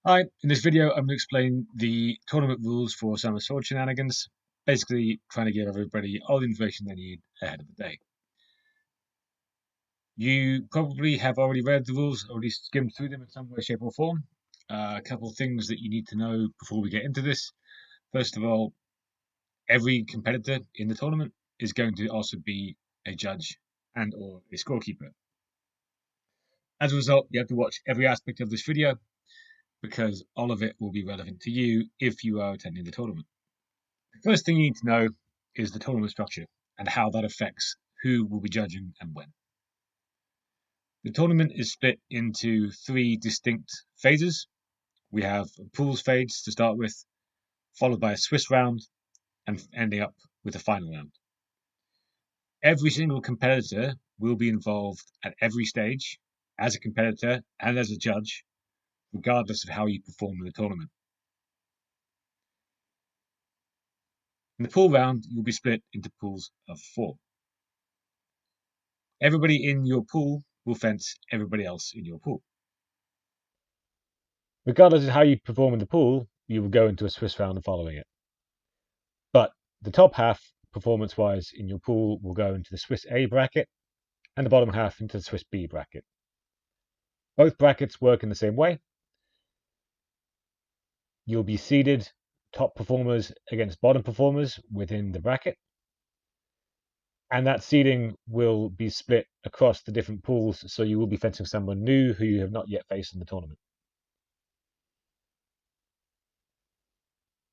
Hi, in this video I'm going to explain the tournament rules for Summer Sword Shenanigans, basically trying to give everybody all the information they need ahead of the day. You probably have already read the rules, already skimmed through them in some way, shape or form. A couple of things that you need to know before we get into this. First of all, every competitor in the tournament is going to also be a judge and or a scorekeeper. As a result, you have to watch every aspect of this video because all of it will be relevant to you if you are attending the tournament. The first thing you need to know is the tournament structure and how that affects who will be judging and when. The tournament is split into three distinct phases. We have a pools phase to start with, followed by a Swiss round, and ending up with a final round. Every single competitor will be involved at every stage as a competitor and as a judge, regardless of how you perform in the tournament. In the pool round, you'll be split into pools of 4. Everybody in your pool will fence everybody else in your pool. Regardless of how you perform in the pool, you will go into a Swiss round following it. But the top half, performance-wise, in your pool will go into the Swiss A bracket, and the bottom half into the Swiss B bracket. Both brackets work in the same way. You'll be seeded top performers against bottom performers within the bracket, and that seeding will be split across the different pools, so you will be fencing someone new who you have not yet faced in the tournament.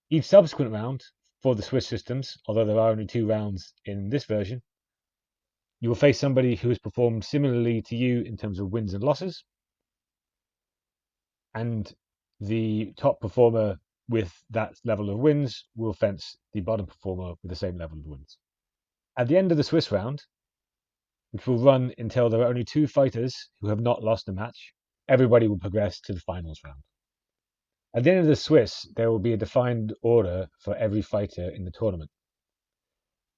Each subsequent round for the Swiss systems, although there are only 2 rounds in this version, you will face somebody who has performed similarly to you in terms of wins and losses, and the top performer with that level of wins will fence the bottom performer with the same level of wins. At the end of the Swiss round, which will run until there are only 2 fighters who have not lost a match, everybody will progress to the finals round. At the end of the Swiss, there will be a defined order for every fighter in the tournament.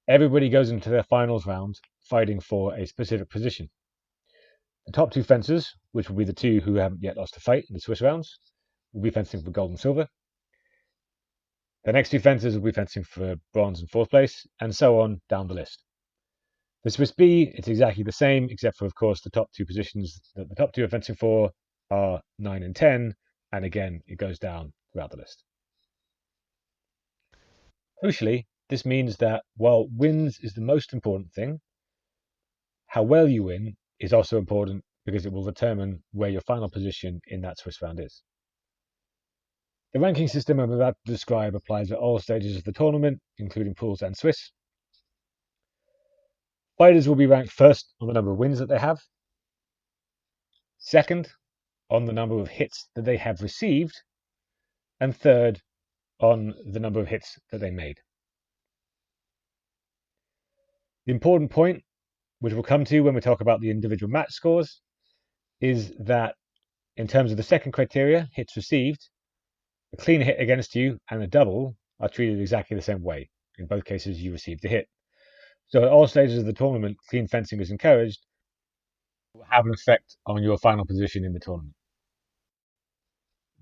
Everybody goes into their finals round fighting for a specific position. The top 2 fencers, which will be the 2 who haven't yet lost a fight in the Swiss rounds, will be fencing for gold and silver. The next 2 fencers will be fencing for bronze and 4th place, and so on down the list. The Swiss B, it's exactly the same, except for, of course, the top 2 positions that the top 2 are fencing for are 9 and 10, and again, it goes down throughout the list. Crucially, this means that while wins is the most important thing, how well you win is also important because it will determine where your final position in that Swiss round is. The ranking system I'm about to describe applies at all stages of the tournament, including pools and Swiss. Fighters will be ranked first on the number of wins that they have, second on the number of hits that they have received, and third on the number of hits that they made. The important point, which we'll come to when we talk about the individual match scores, is that in terms of the second criteria, hits received, a clean hit against you and a double are treated exactly the same way. In both cases, you received the hit. So at all stages of the tournament, clean fencing is encouraged. It will have an effect on your final position in the tournament.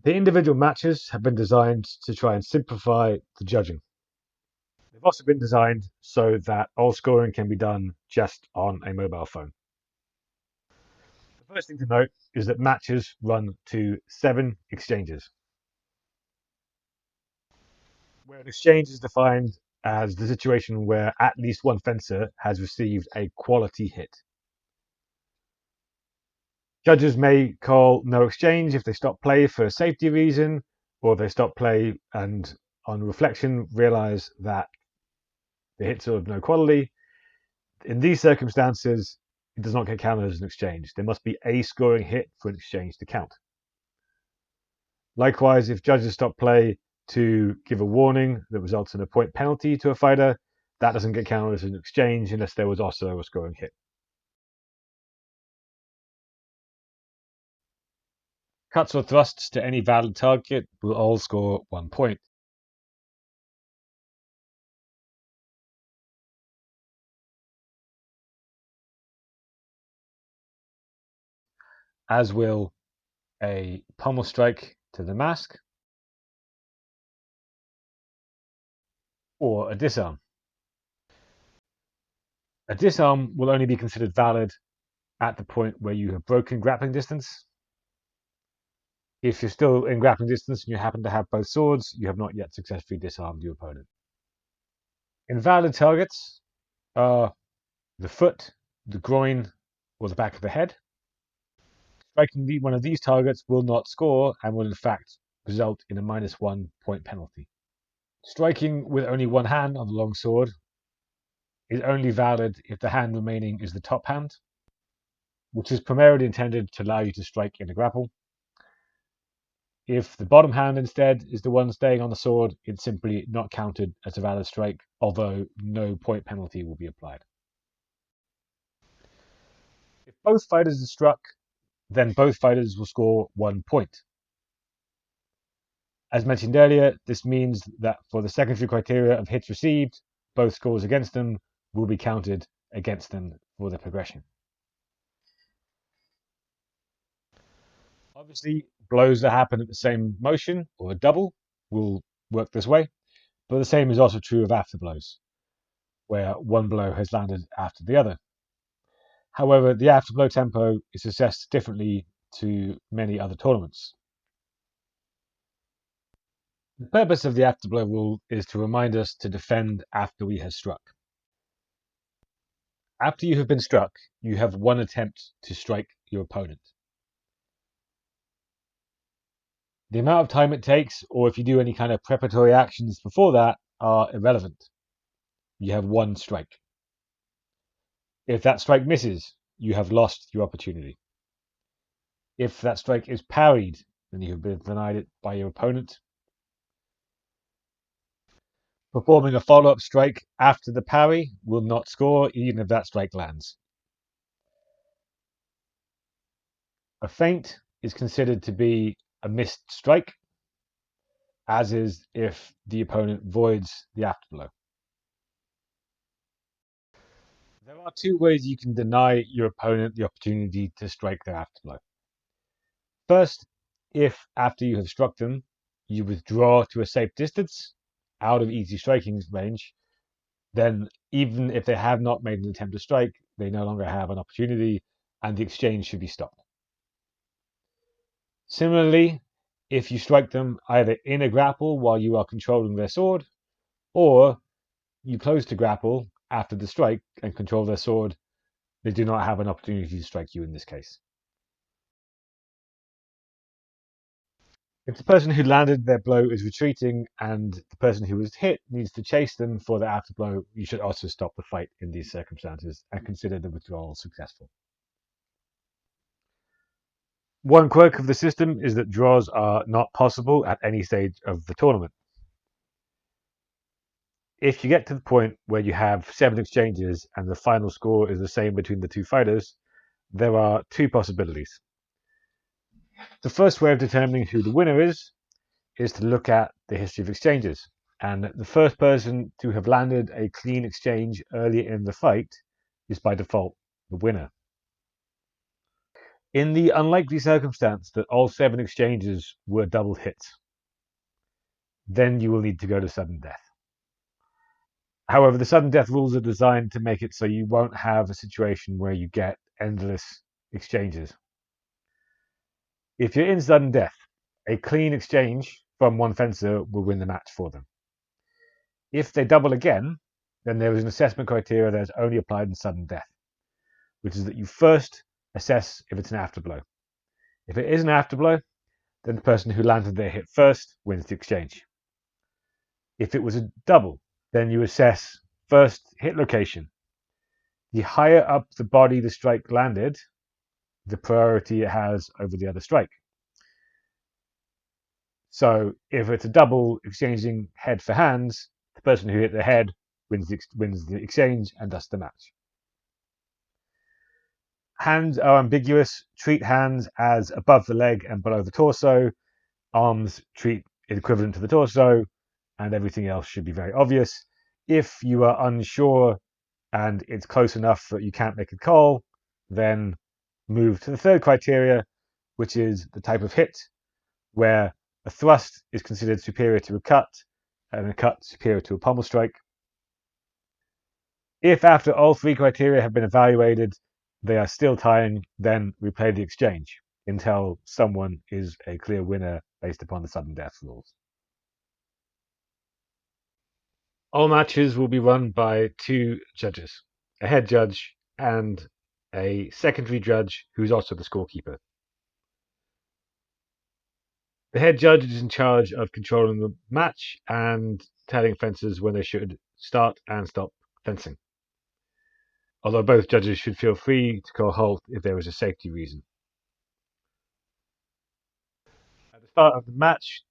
The individual matches have been designed to try and simplify the judging. They've also been designed so that all scoring can be done just on a mobile phone. The first thing to note is that matches run to 7 exchanges, where an exchange is defined as the situation where at least one fencer has received a quality hit. Judges may call no exchange if they stop play for a safety reason, or they stop play and on reflection realize that the hits are of no quality. In these circumstances, it does not get counted as an exchange. There must be a scoring hit for an exchange to count. Likewise, if judges stop play to give a warning that results in a point penalty to a fighter, that doesn't get counted as an exchange unless there was also a scoring hit. Cuts or thrusts to any valid target will all score 1 point. As will a pommel strike to the mask, or a disarm. A disarm will only be considered valid at the point where you have broken grappling distance. If you're still in grappling distance and you happen to have both swords, you have not yet successfully disarmed your opponent. Invalid targets are the foot, the groin, or the back of the head. Striking one of these targets will not score and will in fact result in a -1 point penalty. Striking with only one hand on the long sword is only valid if the hand remaining is the top hand, which is primarily intended to allow you to strike in a grapple. If the bottom hand instead is the one staying on the sword, it's simply not counted as a valid strike, although no point penalty will be applied. If both fighters are struck, then both fighters will score 1 point. As mentioned earlier, this means that for the secondary criteria of hits received, both scores against them will be counted against them for the progression. Obviously, blows that happen at the same motion, or a double, will work this way, but the same is also true of afterblows, where one blow has landed after the other. However, the afterblow tempo is assessed differently to many other tournaments. The purpose of the afterblow rule is to remind us to defend after we have struck. After you have been struck, you have one attempt to strike your opponent. The amount of time it takes, or if you do any kind of preparatory actions before that, are irrelevant. You have one strike. If that strike misses, you have lost your opportunity. If that strike is parried, then you have been denied it by your opponent. Performing a follow-up strike after the parry will not score even if that strike lands. A feint is considered to be a missed strike, as is if the opponent voids the afterblow. There are two ways you can deny your opponent the opportunity to strike their afterblow. First, if after you have struck them, you withdraw to a safe distance out of easy striking range, then even if they have not made an attempt to strike, they no longer have an opportunity and the exchange should be stopped. Similarly, if you strike them either in a grapple while you are controlling their sword, or you close to grapple after the strike and control their sword, they do not have an opportunity to strike you in this case. If the person who landed their blow is retreating and the person who was hit needs to chase them for their afterblow, you should also stop the fight in these circumstances and consider the withdrawal successful. One quirk of the system is that draws are not possible at any stage of the tournament. If you get to the point where you have 7 exchanges and the final score is the same between the two fighters, there are two possibilities. The first way of determining who the winner is to look at the history of exchanges, and the first person to have landed a clean exchange early in the fight is by default the winner. In the unlikely circumstance that all 7 exchanges were double hits, then you will need to go to sudden death. However, the sudden death rules are designed to make it so you won't have a situation where you get endless exchanges. If you're in sudden death, a clean exchange from one fencer will win the match for them. If they double again, then there is an assessment criteria that is only applied in sudden death, which is that you first assess if it's an afterblow. If it is an afterblow, then the person who landed their hit first wins the exchange. If it was a double, then you assess first hit location. The higher up the body the strike landed, the priority it has over the other strike. So if it's a double exchanging head for hands, the person who hit the head wins the exchange and thus the match. Hands are ambiguous. Treat hands as above the leg and below the torso. Arms treat equivalent to the torso, and everything else should be very obvious. If you are unsure and it's close enough that you can't make a call, then move to the third criteria, which is the type of hit, where A thrust is considered superior to a cut, and a cut superior to a pommel strike. If after all three criteria have been evaluated, they are still tying, then we play the exchange until someone is a clear winner based upon the sudden death rules. All matches will be run by two judges, a head judge and a secondary judge who's also the scorekeeper. The head judge is in charge of controlling the match and telling fencers when they should start and stop fencing, although both judges should feel free to call halt if there is a safety reason. At the start of the match,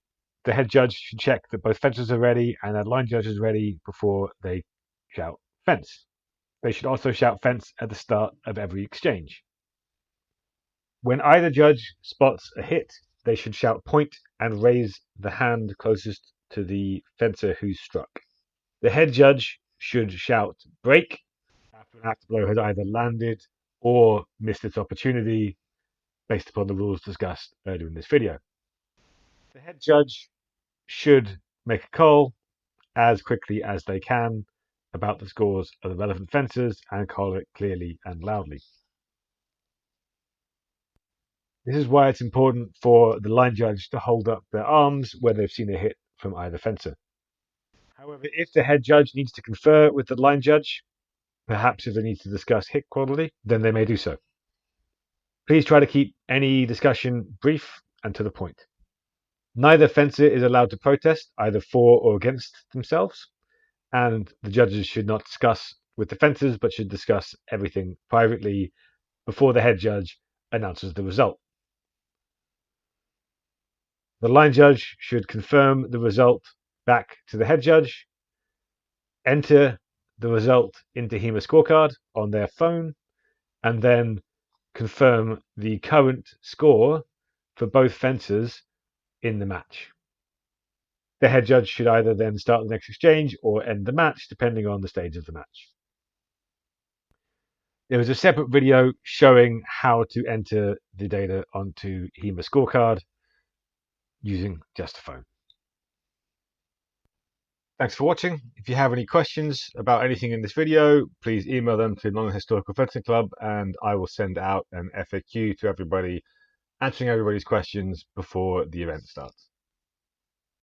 the head judge should check that both fencers are ready and that line judge is ready before they shout fence. They should also shout fence at the start of every exchange. When either judge spots a hit, they should shout point and raise the hand closest to the fencer who's struck. The head judge should shout break after an afterblow has either landed or missed its opportunity based upon the rules discussed earlier in this video. The head judge should make a call as quickly as they can about the scores of the relevant fencers and call it clearly and loudly. This is why it's important for the line judge to hold up their arms when they've seen a hit from either fencer. However, if the head judge needs to confer with the line judge, perhaps if they need to discuss hit quality, then they may do so. Please try to keep any discussion brief and to the point. Neither fencer is allowed to protest either for or against themselves, and the judges should not discuss with the fencers but should discuss everything privately before the head judge announces the result. The line judge should confirm the result back to the head judge, enter the result into HEMA scorecard on their phone, and then confirm the current score for both fencers in the match. The head judge should either then start the next exchange or end the match, depending on the stage of the match. There was a separate video showing how to enter the data onto HEMA scorecard using just a phone. Thanks for watching. If you have any questions about anything in this video, please email them to Non-Historical Fencing Club and I will send out an FAQ to everybody, answering everybody's questions before the event starts.